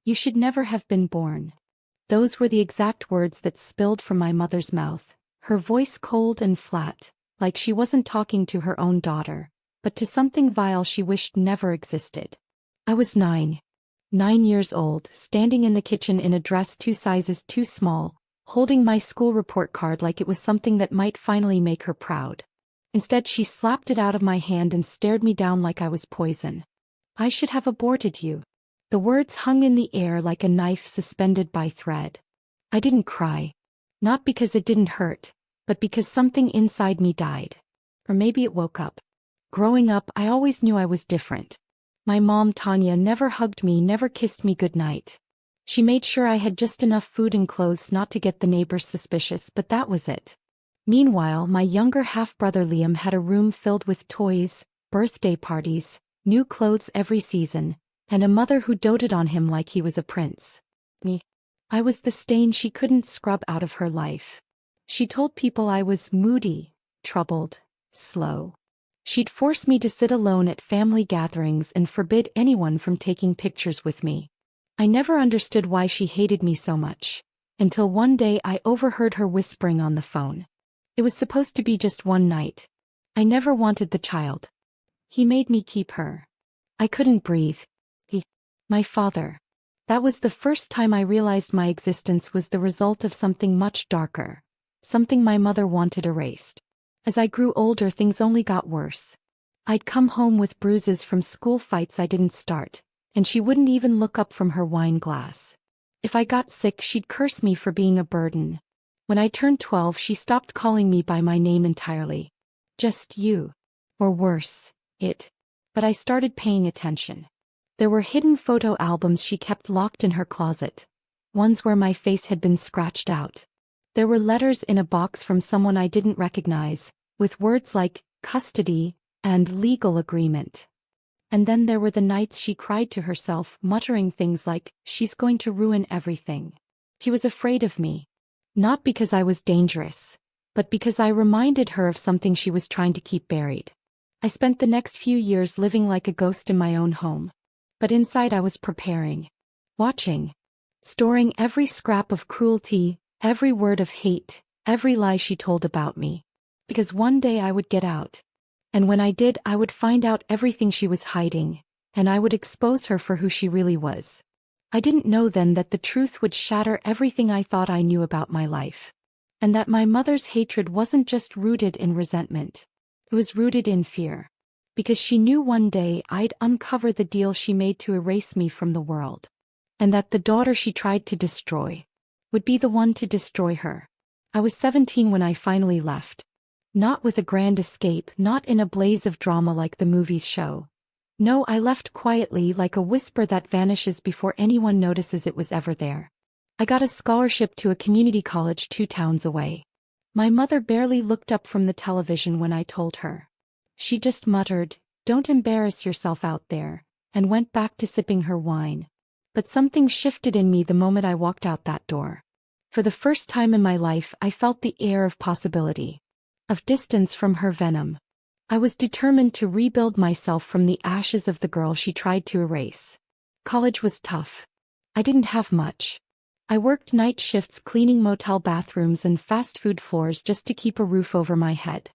You should never have been born. Those were the exact words that spilled from my mother's mouth, her voice cold and flat, like she wasn't talking to her own daughter, but to something vile she wished never existed. I was 9 years old, standing in the kitchen in a dress 2 sizes too small, holding my school report card like it was something that might finally make her proud. Instead, she slapped it out of my hand and stared me down like I was poison. I should have aborted you. The words hung in the air like a knife suspended by thread. I didn't cry. Not because it didn't hurt, but because something inside me died. Or maybe it woke up. Growing up, I always knew I was different. My mom, Tanya, never hugged me, never kissed me goodnight. She made sure I had just enough food and clothes not to get the neighbors suspicious, but that was it. Meanwhile, my younger half-brother Liam had a room filled with toys, birthday parties, new clothes every season, and a mother who doted on him like he was a prince. Me. I was the stain she couldn't scrub out of her life. She told people I was moody, troubled, slow. She'd force me to sit alone at family gatherings and forbid anyone from taking pictures with me. I never understood why she hated me so much, until one day I overheard her whispering on the phone. It was supposed to be just one night. I never wanted the child. He made me keep her. I couldn't breathe. My father. That was the first time I realized my existence was the result of something much darker. Something my mother wanted erased. As I grew older, things only got worse. I'd come home with bruises from school fights I didn't start, and she wouldn't even look up from her wine glass. If I got sick, she'd curse me for being a burden. When I turned 12, she stopped calling me by my name entirely. Just you. Or worse, it. But I started paying attention. There were hidden photo albums she kept locked in her closet. Ones where my face had been scratched out. There were letters in a box from someone I didn't recognize, with words like custody and legal agreement. And then there were the nights she cried to herself, muttering things like, "She's going to ruin everything." She was afraid of me. Not because I was dangerous, but because I reminded her of something she was trying to keep buried. I spent the next few years living like a ghost in my own home. But inside I was preparing. Watching. Storing every scrap of cruelty, every word of hate, every lie she told about me. Because one day I would get out. And when I did, I would find out everything she was hiding, and I would expose her for who she really was. I didn't know then that the truth would shatter everything I thought I knew about my life. And that my mother's hatred wasn't just rooted in resentment. It was rooted in fear. Because she knew one day I'd uncover the deal she made to erase me from the world. And that the daughter she tried to destroy would be the one to destroy her. I was 17 when I finally left. Not with a grand escape, not in a blaze of drama like the movies show. No, I left quietly, like a whisper that vanishes before anyone notices it was ever there. I got a scholarship to a community college 2 towns away. My mother barely looked up from the television when I told her. She just muttered, "Don't embarrass yourself out there," and went back to sipping her wine. But something shifted in me the moment I walked out that door. For the first time in my life, I felt the air of possibility. Of distance from her venom. I was determined to rebuild myself from the ashes of the girl she tried to erase. College was tough. I didn't have much. I worked night shifts cleaning motel bathrooms and fast food floors just to keep a roof over my head.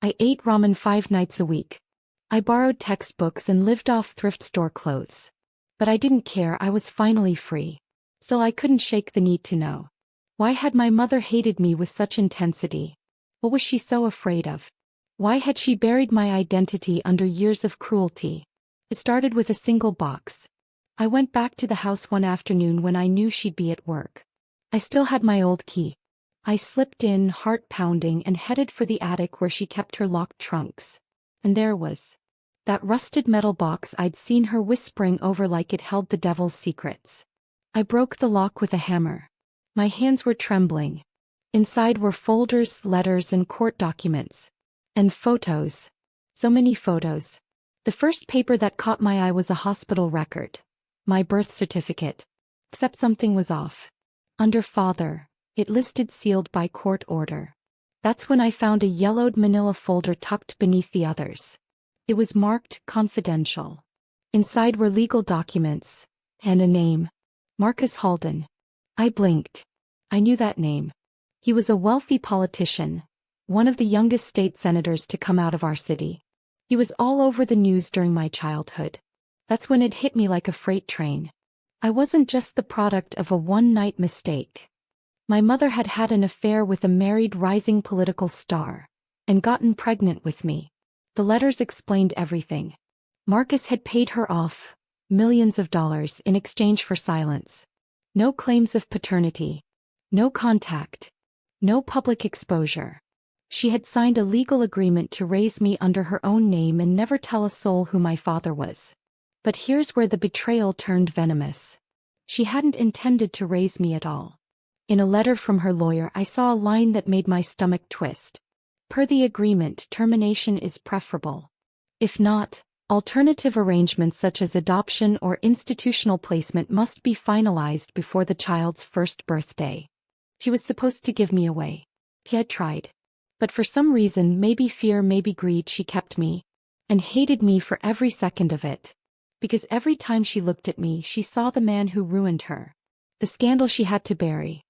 I ate ramen 5 nights a week. I borrowed textbooks and lived off thrift store clothes. But I didn't care, I was finally free. So I couldn't shake the need to know. Why had my mother hated me with such intensity? What was she so afraid of? Why had she buried my identity under years of cruelty? It started with a single box. I went back to the house one afternoon when I knew she'd be at work. I still had my old key. I slipped in, heart pounding, and headed for the attic where she kept her locked trunks. And there was that rusted metal box I'd seen her whispering over like it held the devil's secrets. I broke the lock with a hammer. My hands were trembling. Inside were folders, letters, and court documents. And photos. So many photos. The first paper that caught my eye was a hospital record. My birth certificate. Except something was off. Under father, it listed sealed by court order. That's when I found a yellowed manila folder tucked beneath the others. It was marked confidential. Inside were legal documents. And a name. Marcus Halden. I blinked. I knew that name. He was a wealthy politician, one of the youngest state senators to come out of our city. He was all over the news during my childhood. That's when it hit me like a freight train. I wasn't just the product of a one-night mistake. My mother had had an affair with a married rising political star, and gotten pregnant with me. The letters explained everything. Marcus had paid her off, millions of dollars in exchange for silence. No claims of paternity. No contact. No public exposure. She had signed a legal agreement to raise me under her own name and never tell a soul who my father was. But here's where the betrayal turned venomous. She hadn't intended to raise me at all. In a letter from her lawyer, I saw a line that made my stomach twist. Per the agreement, termination is preferable. If not, alternative arrangements such as adoption or institutional placement must be finalized before the child's first birthday. She was supposed to give me away. She had tried. But for some reason, maybe fear, maybe greed, she kept me. And hated me for every second of it. Because every time she looked at me, she saw the man who ruined her. The scandal she had to bury.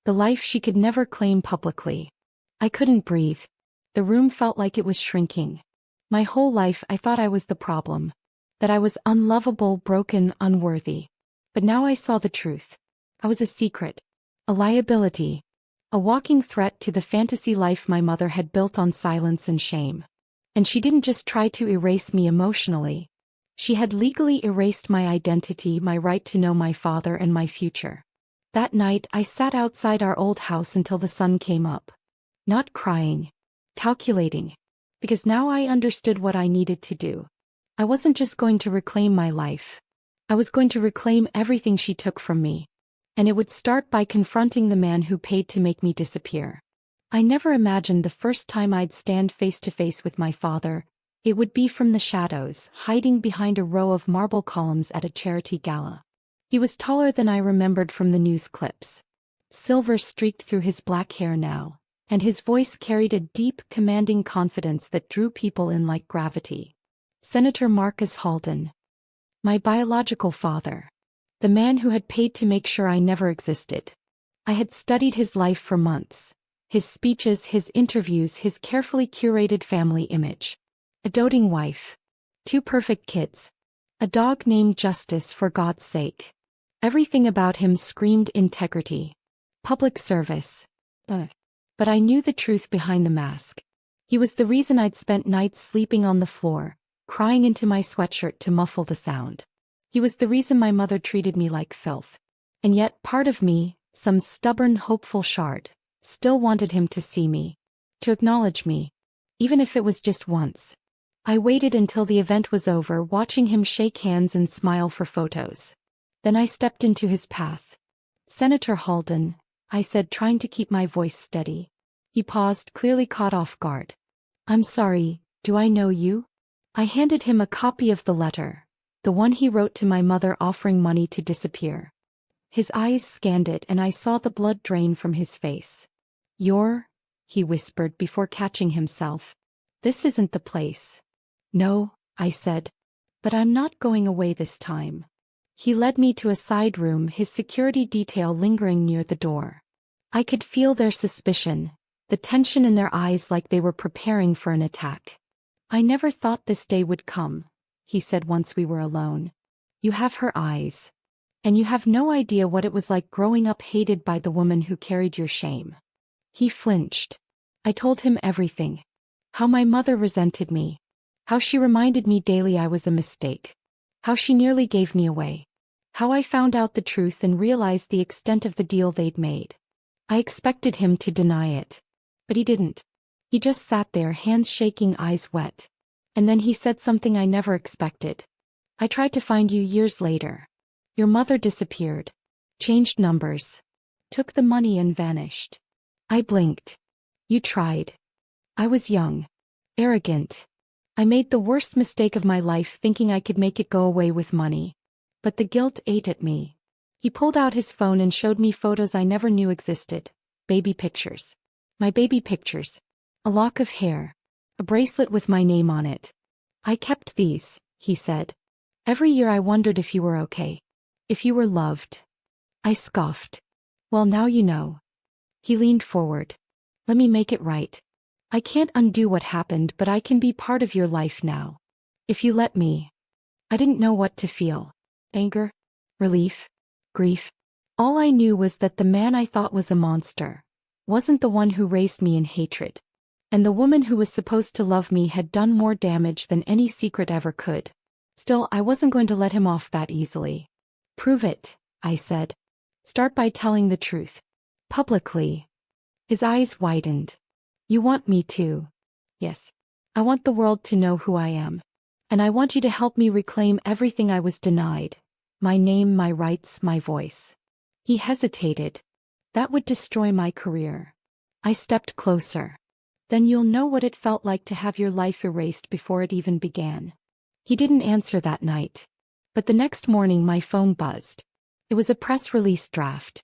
The life she could never claim publicly. I couldn't breathe. The room felt like it was shrinking. My whole life I thought I was the problem. That I was unlovable, broken, unworthy. But now I saw the truth. I was a secret. A liability. A walking threat to the fantasy life my mother had built on silence and shame. And she didn't just try to erase me emotionally. She had legally erased my identity, my right to know my father and my future. That night I sat outside our old house until the sun came up. Not crying. Calculating. Because now I understood what I needed to do. I wasn't just going to reclaim my life. I was going to reclaim everything she took from me. And it would start by confronting the man who paid to make me disappear. I never imagined the first time I'd stand face to face with my father, it would be from the shadows, hiding behind a row of marble columns at a charity gala. He was taller than I remembered from the news clips. Silver streaked through his black hair now, and his voice carried a deep, commanding confidence that drew people in like gravity. Senator Marcus Halden. My biological father. The man who had paid to make sure I never existed. I had studied his life for months. His speeches, his interviews, his carefully curated family image. A doting wife. 2 perfect kids. A dog named Justice, for God's sake. Everything about him screamed integrity. Public service. But I knew the truth behind the mask. He was the reason I'd spent nights sleeping on the floor, crying into my sweatshirt to muffle the sound. He was the reason my mother treated me like filth. And yet part of me, some stubborn, hopeful shard, still wanted him to see me. To acknowledge me. Even if it was just once. I waited until the event was over, watching him shake hands and smile for photos. Then I stepped into his path. Senator Halden, I said, trying to keep my voice steady. He paused, clearly caught off guard. I'm sorry, do I know you? I handed him a copy of the letter, the one he wrote to my mother offering money to disappear. His eyes scanned it and I saw the blood drain from his face. He whispered before catching himself. This isn't the place. No, I said. But I'm not going away this time. He led me to a side room, his security detail lingering near the door. I could feel their suspicion, the tension in their eyes, like they were preparing for an attack. I never thought this day would come, he said once we were alone. You have her eyes. And you have no idea what it was like growing up hated by the woman who carried your shame. He flinched. I told him everything. How my mother resented me. How she reminded me daily I was a mistake. How she nearly gave me away. How I found out the truth and realized the extent of the deal they'd made. I expected him to deny it. But he didn't. He just sat there, hands shaking, eyes wet. And then he said something I never expected. I tried to find you years later. Your mother disappeared. Changed numbers. Took the money and vanished. I blinked. You tried. I was young. Arrogant. I made the worst mistake of my life, thinking I could make it go away with money. But the guilt ate at me. He pulled out his phone and showed me photos I never knew existed. Baby pictures. My baby pictures. A lock of hair. A bracelet with my name on it. I kept these, he said. Every year I wondered if you were okay. If you were loved. I scoffed. Well, now you know. He leaned forward. Let me make it right. I can't undo what happened, but I can be part of your life now. If you let me. I didn't know what to feel. Anger? Relief? Grief? All I knew was that the man I thought was a monster wasn't the one who raised me in hatred. And the woman who was supposed to love me had done more damage than any secret ever could. Still, I wasn't going to let him off that easily. Prove it, I said. Start by telling the truth. Publicly. His eyes widened. You want me to? Yes. I want the world to know who I am. And I want you to help me reclaim everything I was denied. My name, my rights, my voice. He hesitated. That would destroy my career. I stepped closer. Then you'll know what it felt like to have your life erased before it even began. He didn't answer that night. But the next morning my phone buzzed. It was a press release draft.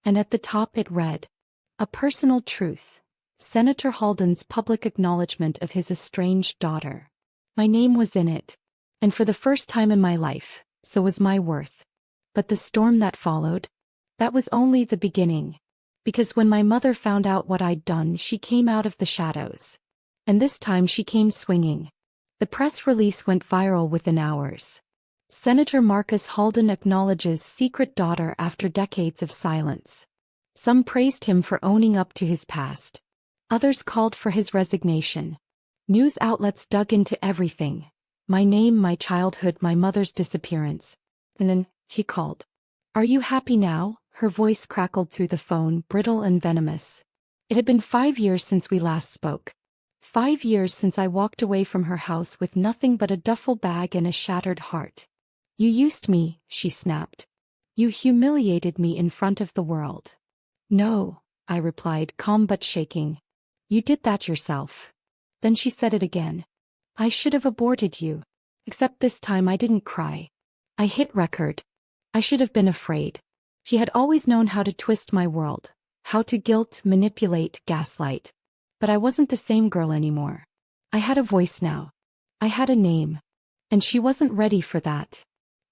And at the top it read, "A personal truth. Senator Halden's public acknowledgement of his estranged daughter." My name was in it. And for the first time in my life, so was my worth. But the storm that followed? That was only the beginning. Because when my mother found out what I'd done, she came out of the shadows. And this time she came swinging. The press release went viral within hours. Senator Marcus Halden acknowledges secret daughter after decades of silence. Some praised him for owning up to his past. Others called for his resignation. News outlets dug into everything. My name, my childhood, my mother's disappearance. And then, he called. Are you happy now? Her voice crackled through the phone, brittle and venomous. It had been 5 years since we last spoke. 5 years since I walked away from her house with nothing but a duffel bag and a shattered heart. You used me, she snapped. You humiliated me in front of the world. No, I replied, calm but shaking. You did that yourself. Then she said it again. I should have aborted you. Except this time I didn't cry. I hit record. I should have been afraid. He had always known how to twist my world, how to guilt, manipulate, gaslight. But I wasn't the same girl anymore. I had a voice now. I had a name. And she wasn't ready for that.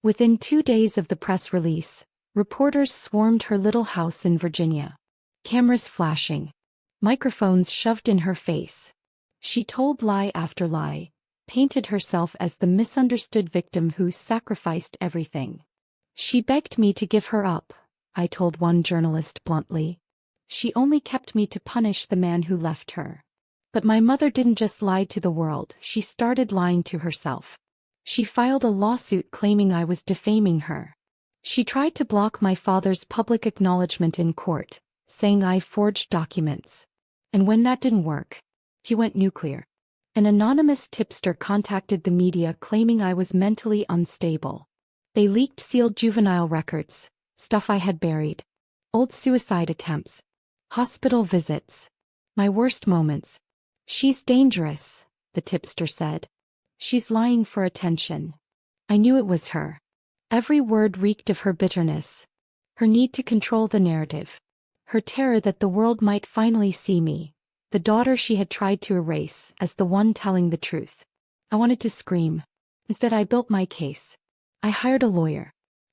Within 2 days of the press release, reporters swarmed her little house in Virginia. Cameras flashing. Microphones shoved in her face. She told lie after lie, painted herself as the misunderstood victim who sacrificed everything. She begged me to give her up, I told one journalist bluntly. She only kept me to punish the man who left her. But my mother didn't just lie to the world, she started lying to herself. She filed a lawsuit claiming I was defaming her. She tried to block my father's public acknowledgement in court, saying I forged documents. And when that didn't work, he went nuclear. An anonymous tipster contacted the media claiming I was mentally unstable. They leaked sealed juvenile records, stuff I had buried, old suicide attempts, hospital visits, my worst moments. She's dangerous, the tipster said. She's lying for attention. I knew it was her. Every word reeked of her bitterness, her need to control the narrative, her terror that the world might finally see me, the daughter she had tried to erase, as the one telling the truth. I wanted to scream. Instead, I built my case. I hired a lawyer.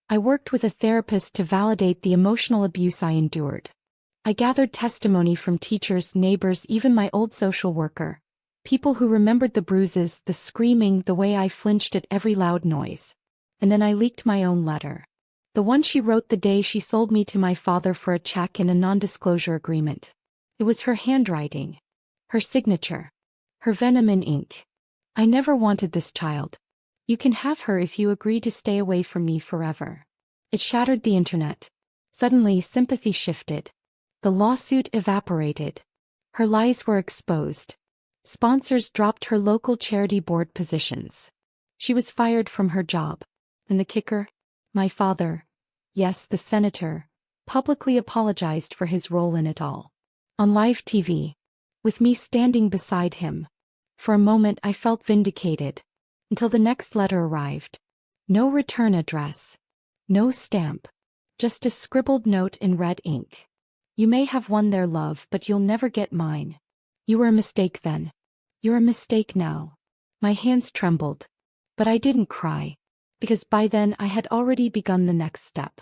I worked with a therapist to validate the emotional abuse I endured. I gathered testimony from teachers, neighbors, even my old social worker. People who remembered the bruises, the screaming, the way I flinched at every loud noise. And then I leaked my own letter. The one she wrote the day she sold me to my father for a check in a non-disclosure agreement. It was her handwriting. Her signature. Her venom in ink. I never wanted this child. You can have her if you agree to stay away from me forever. It shattered the internet. Suddenly, sympathy shifted. The lawsuit evaporated. Her lies were exposed. Sponsors dropped her local charity board positions. She was fired from her job. And the kicker? My father, yes, the senator, publicly apologized for his role in it all. On live TV. With me standing beside him. For a moment I felt vindicated. Until the next letter arrived. No return address. No stamp. Just a scribbled note in red ink. You may have won their love, but you'll never get mine. You were a mistake then. You're a mistake now. My hands trembled. But I didn't cry. Because by then I had already begun the next step.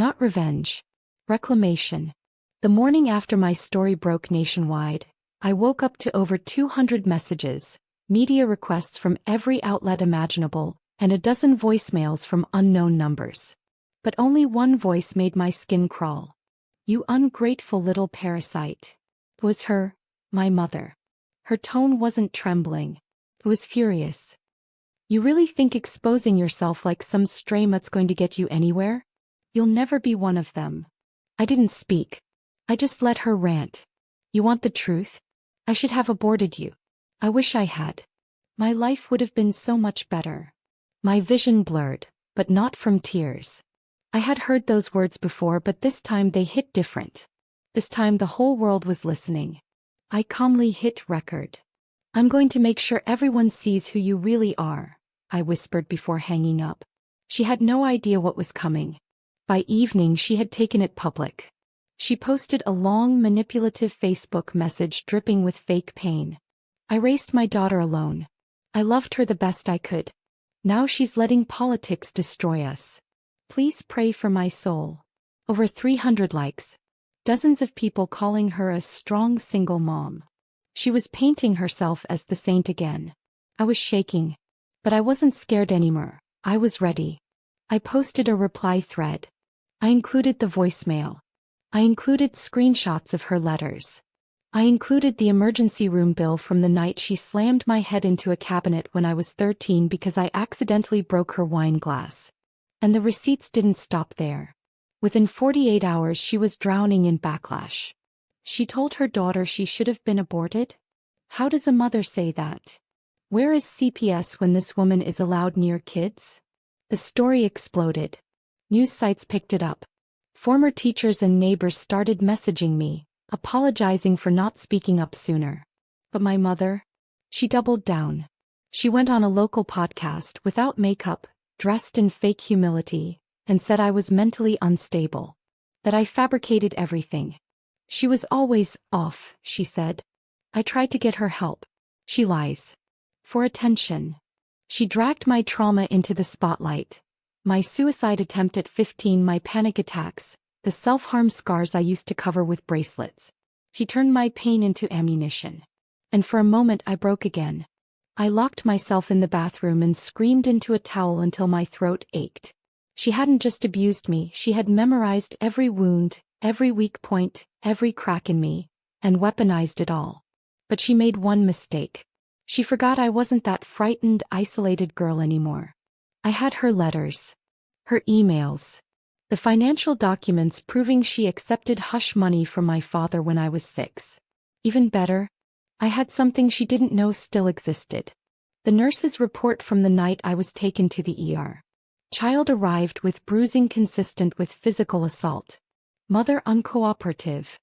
Not revenge. Reclamation. The morning after my story broke nationwide, I woke up to over 200 messages, media requests from every outlet imaginable, and a dozen voicemails from unknown numbers. But only one voice made my skin crawl. "You ungrateful little parasite." It was her, my mother. Her tone wasn't trembling. It was furious. "You really think exposing yourself like some stray mutt's going to get you anywhere? You'll never be one of them." I didn't speak. I just let her rant. "You want the truth? I should have aborted you. I wish I had. My life would have been so much better." My vision blurred, but not from tears. I had heard those words before, but this time they hit different. This time the whole world was listening. I calmly hit record. "I'm going to make sure everyone sees who you really are," I whispered before hanging up. She had no idea what was coming. By evening she had taken it public. She posted a long, manipulative Facebook message dripping with fake pain. "I raised my daughter alone. I loved her the best I could. Now she's letting politics destroy us. Please pray for my soul." Over 300 likes. Dozens of people calling her a strong single mom. She was painting herself as the saint again. I was shaking. But I wasn't scared anymore. I was ready. I posted a reply thread. I included the voicemail. I included screenshots of her letters. I included the emergency room bill from the night she slammed my head into a cabinet when I was 13 because I accidentally broke her wine glass. And the receipts didn't stop there. Within 48 hours she was drowning in backlash. She told her daughter she should have been aborted? How does a mother say that? Where is CPS when this woman is allowed near kids? The story exploded. News sites picked it up. Former teachers and neighbors started messaging me, apologizing for not speaking up sooner. But my mother? She doubled down. She went on a local podcast without makeup, dressed in fake humility, and said I was mentally unstable. That I fabricated everything. She was always off, she said. I tried to get her help. She lies. For attention. She dragged my trauma into the spotlight. My suicide attempt at 15, my panic attacks, the self-harm scars I used to cover with bracelets. She turned my pain into ammunition. And for a moment I broke again. I locked myself in the bathroom and screamed into a towel until my throat ached. She hadn't just abused me, she had memorized every wound, every weak point, every crack in me, and weaponized it all. But she made one mistake. She forgot I wasn't that frightened, isolated girl anymore. I had her letters. Her emails. The financial documents proving she accepted hush money from my father when I was 6. Even better, I had something she didn't know still existed. The nurse's report from the night I was taken to the ER. Child arrived with bruising consistent with physical assault. Mother uncooperative.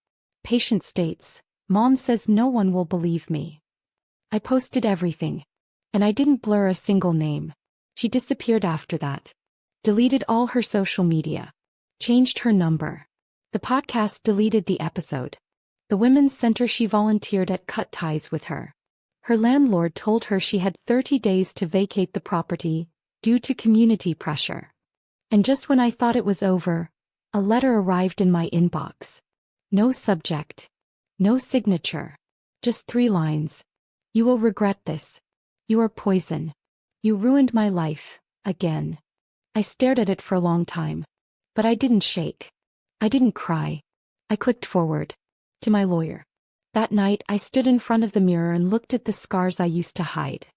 Patient states, "Mom says no one will believe me." I posted everything. And I didn't blur a single name. She disappeared after that. Deleted all her social media. Changed her number. The podcast deleted the episode. The women's center she volunteered at cut ties with her. Her landlord told her she had 30 days to vacate the property, due to community pressure. And just when I thought it was over, a letter arrived in my inbox. No subject. No signature. Just 3 lines. "You will regret this. You are poison. You ruined my life, again." I stared at it for a long time. But I didn't shake. I didn't cry. I clicked forward. To my lawyer. That night I stood in front of the mirror and looked at the scars I used to hide.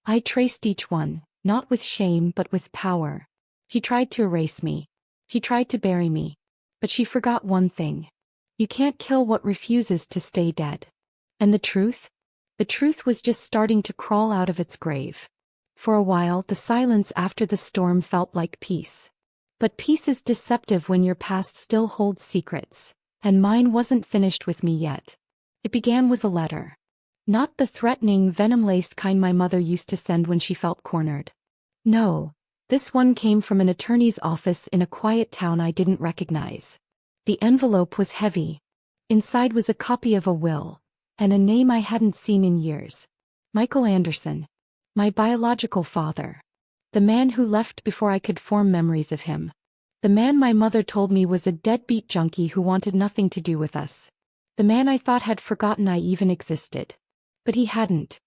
I traced each one, not with shame but with power. She tried to erase me. She tried to bury me. But she forgot one thing. You can't kill what refuses to stay dead. And the truth? The truth was just starting to crawl out of its grave. For a while, the silence after the storm felt like peace. But peace is deceptive when your past still holds secrets, and mine wasn't finished with me yet. It began with a letter. Not the threatening, venom-laced kind my mother used to send when she felt cornered. No, this one came from an attorney's office in a quiet town I didn't recognize. The envelope was heavy. Inside was a copy of a will, and a name I hadn't seen in years. Michael Anderson. My biological father. The man who left before I could form memories of him. The man my mother told me was a deadbeat junkie who wanted nothing to do with us. The man I thought had forgotten I even existed. But he hadn't.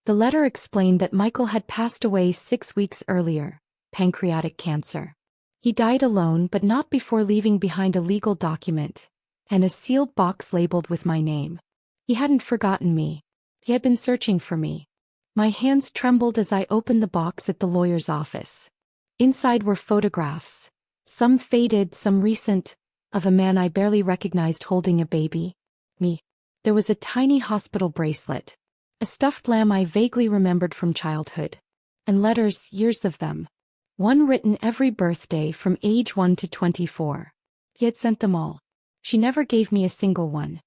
The letter explained that Michael had passed away 6 weeks earlier, pancreatic cancer. He died alone but not before leaving behind a legal document and a sealed box labeled with my name. He hadn't forgotten me. He had been searching for me. My hands trembled as I opened the box at the lawyer's office. Inside were photographs, some faded, some recent, of a man I barely recognized holding a baby. Me. There was a tiny hospital bracelet, a stuffed lamb I vaguely remembered from childhood, and letters, years of them. One written every birthday from age 1 to 24. He had sent them all. She never gave me a single one.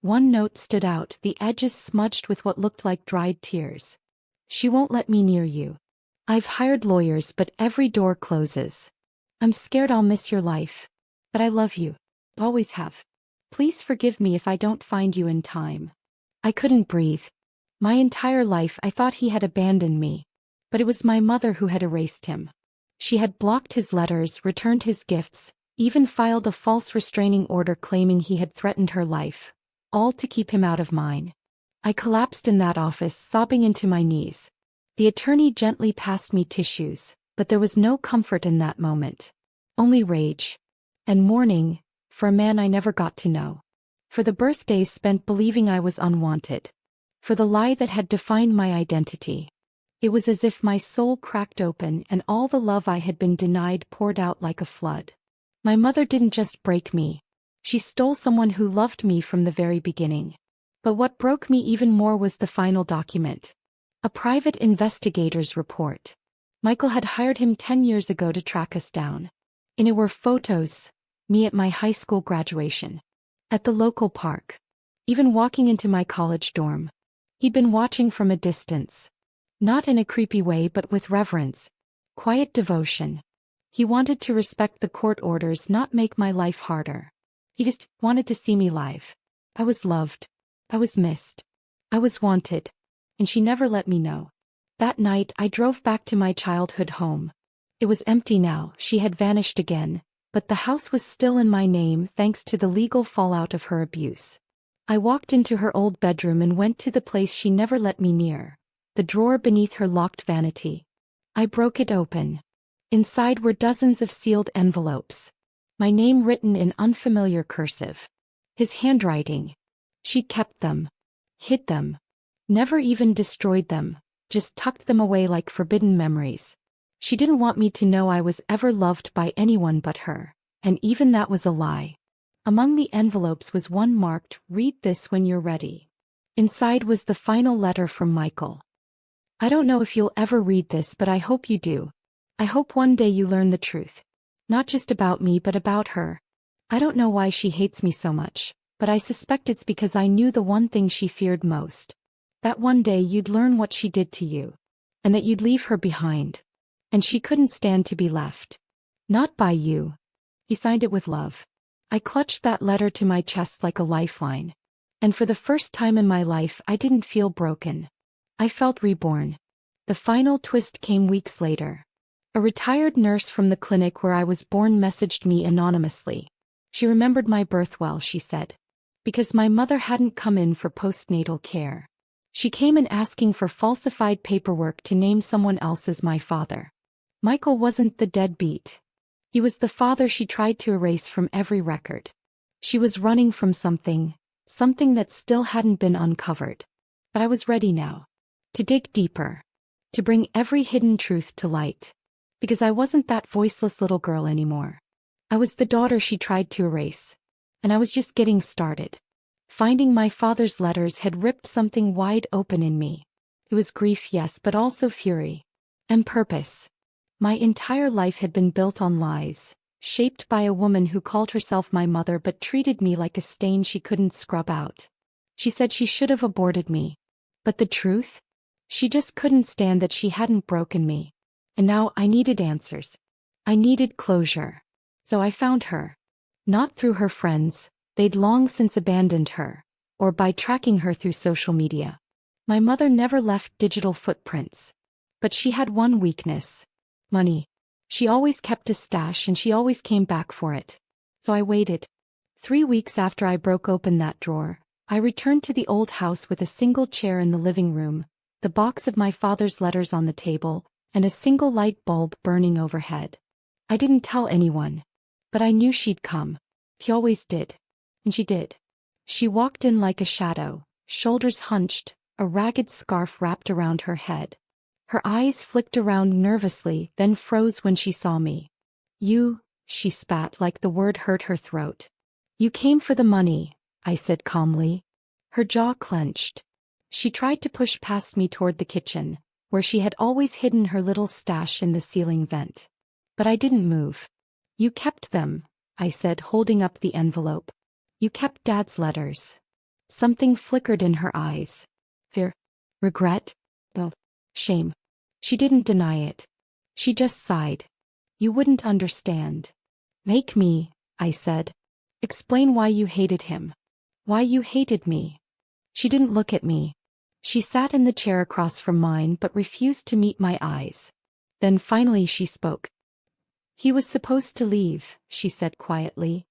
One note stood out, the edges smudged with what looked like dried tears. She won't let me near you. I've hired lawyers but every door closes. I'm scared I'll miss your life. But I love you. Always have. Please forgive me if I don't find you in time. I couldn't breathe. My entire life I thought he had abandoned me. But it was my mother who had erased him. She had blocked his letters, returned his gifts, even filed a false restraining order claiming he had threatened her life, all to keep him out of mine. I collapsed in that office, sobbing into my knees. The attorney gently passed me tissues, but there was no comfort in that moment. Only rage. And mourning, for a man I never got to know. For the birthdays spent believing I was unwanted. For the lie that had defined my identity. It was as if my soul cracked open and all the love I had been denied poured out like a flood. My mother didn't just break me. She stole someone who loved me from the very beginning. But what broke me even more was the final document. A private investigator's report. Michael had hired him 10 years ago to track us down. In it were photos, me at my high school graduation. At the local park. Even walking into my college dorm. He'd been watching from a distance. Not in a creepy way but with reverence. Quiet devotion. He wanted to respect the court orders, not make my life harder. He just wanted to see me live. I was loved. I was missed. I was wanted. And she never let me know. That night I drove back to my childhood home. It was empty now, she had vanished again, but the house was still in my name thanks to the legal fallout of her abuse. I walked into her old bedroom and went to the place she never let me near. The drawer beneath her locked vanity. I broke it open. Inside were dozens of sealed envelopes. My name written in unfamiliar cursive. His handwriting. She kept them. Hid them. Never even destroyed them, just tucked them away like forbidden memories. She didn't want me to know I was ever loved by anyone but her, and even that was a lie. Among the envelopes was one marked, "Read this when you're ready." Inside was the final letter from Michael. I don't know if you'll ever read this, but I hope you do. I hope one day you learn the truth. Not just about me but about her. I don't know why she hates me so much, but I suspect it's because I knew the one thing she feared most. That one day you'd learn what she did to you. And that you'd leave her behind. And she couldn't stand to be left. Not by you. He signed it with love. I clutched that letter to my chest like a lifeline. And for the first time in my life I didn't feel broken. I felt reborn. The final twist came weeks later. A retired nurse from the clinic where I was born messaged me anonymously. She remembered my birth well, she said. Because my mother hadn't come in for postnatal care. She came in asking for falsified paperwork to name someone else as my father. Michael wasn't the deadbeat. He was the father she tried to erase from every record. She was running from something that still hadn't been uncovered. But I was ready now. To dig deeper. To bring every hidden truth to light. Because I wasn't that voiceless little girl anymore. I was the daughter she tried to erase. And I was just getting started. Finding my father's letters had ripped something wide open in me. It was grief, yes, but also fury. And purpose. My entire life had been built on lies, shaped by a woman who called herself my mother but treated me like a stain she couldn't scrub out. She said she should have aborted me. But the truth? She just couldn't stand that she hadn't broken me. And now I needed answers. I needed closure. So I found her. Not through her friends, they'd long since abandoned her, or by tracking her through social media. My mother never left digital footprints. But she had one weakness. Money. She always kept a stash and she always came back for it. So I waited. 3 weeks after I broke open that drawer, I returned to the old house with a single chair in the living room, the box of my father's letters on the table, and a single light bulb burning overhead. I didn't tell anyone. But I knew she'd come. He always did. And she did. She walked in like a shadow, shoulders hunched, a ragged scarf wrapped around her head. Her eyes flicked around nervously, then froze when she saw me. You, she spat like the word hurt her throat. You came for the money, I said calmly. Her jaw clenched. She tried to push past me toward the kitchen, where she had always hidden her little stash in the ceiling vent. But I didn't move. You kept them, I said, holding up the envelope. You kept Dad's letters. Something flickered in her eyes. Fear? Regret? Oh, shame. She didn't deny it. She just sighed. You wouldn't understand. Make me, I said. Explain why you hated him. Why you hated me. She didn't look at me. She sat in the chair across from mine but refused to meet my eyes. Then finally she spoke. He was supposed to leave, she said quietly.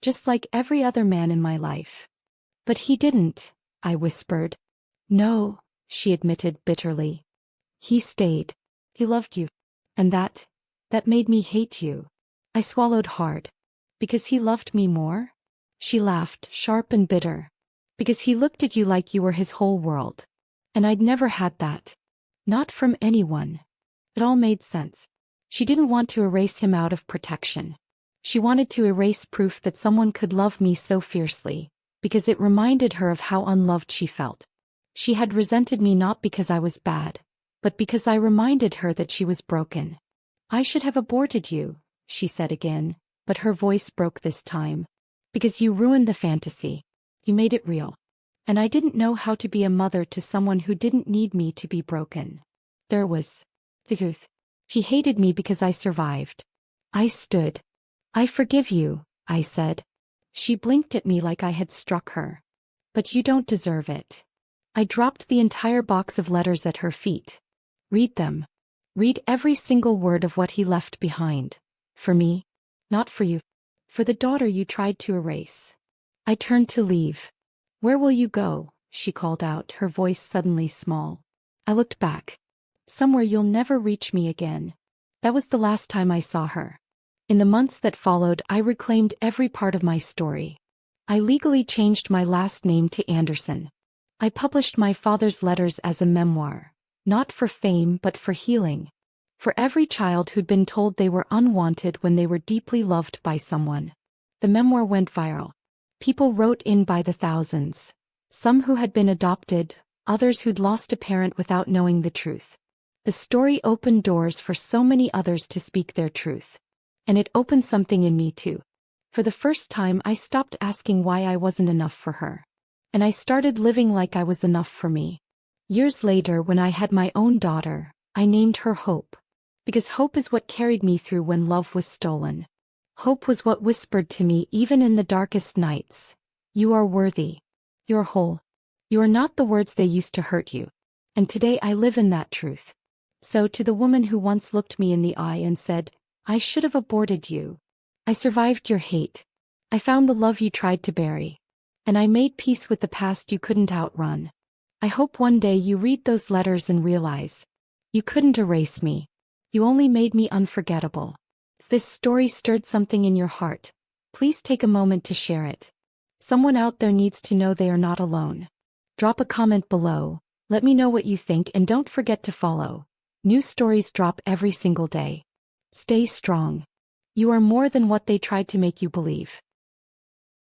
Just like every other man in my life. But he didn't, I whispered. No, she admitted bitterly. He stayed. He loved you. And that made me hate you. I swallowed hard. Because he loved me more? She laughed, sharp and bitter. Because he looked at you like you were his whole world. And I'd never had that. Not from anyone. It all made sense. She didn't want to erase him out of protection. She wanted to erase proof that someone could love me so fiercely, because it reminded her of how unloved she felt. She had resented me not because I was bad, but because I reminded her that she was broken. I should have aborted you, she said again, but her voice broke this time. Because you ruined the fantasy. You made it real. And I didn't know how to be a mother to someone who didn't need me to be broken. There was the truth. She hated me because I survived. I stood. I forgive you, I said. She blinked at me like I had struck her. But you don't deserve it. I dropped the entire box of letters at her feet. Read them. Read every single word of what he left behind. For me. Not for you. For the daughter you tried to erase. I turned to leave. Where will you go? She called out, her voice suddenly small. I looked back. Somewhere you'll never reach me again. That was the last time I saw her. In the months that followed, I reclaimed every part of my story. I legally changed my last name to Anderson. I published my father's letters as a memoir, not for fame but for healing. For every child who'd been told they were unwanted when they were deeply loved by someone. The memoir went viral. People wrote in by the thousands. Some who had been adopted, others who'd lost a parent without knowing the truth. The story opened doors for so many others to speak their truth. And it opened something in me too. For the first time I stopped asking why I wasn't enough for her. And I started living like I was enough for me. Years later, when I had my own daughter, I named her Hope. Because hope is what carried me through when love was stolen. Hope was what whispered to me even in the darkest nights. You are worthy. You're whole. You are not the words they used to hurt you. And today I live in that truth. So to the woman who once looked me in the eye and said, I should have aborted you. I survived your hate. I found the love you tried to bury. And I made peace with the past you couldn't outrun. I hope one day you read those letters and realize. You couldn't erase me. You only made me unforgettable. If this story stirred something in your heart, please take a moment to share it. Someone out there needs to know they are not alone. Drop a comment below, let me know what you think, and don't forget to follow. New stories drop every single day. Stay strong. You are more than what they tried to make you believe.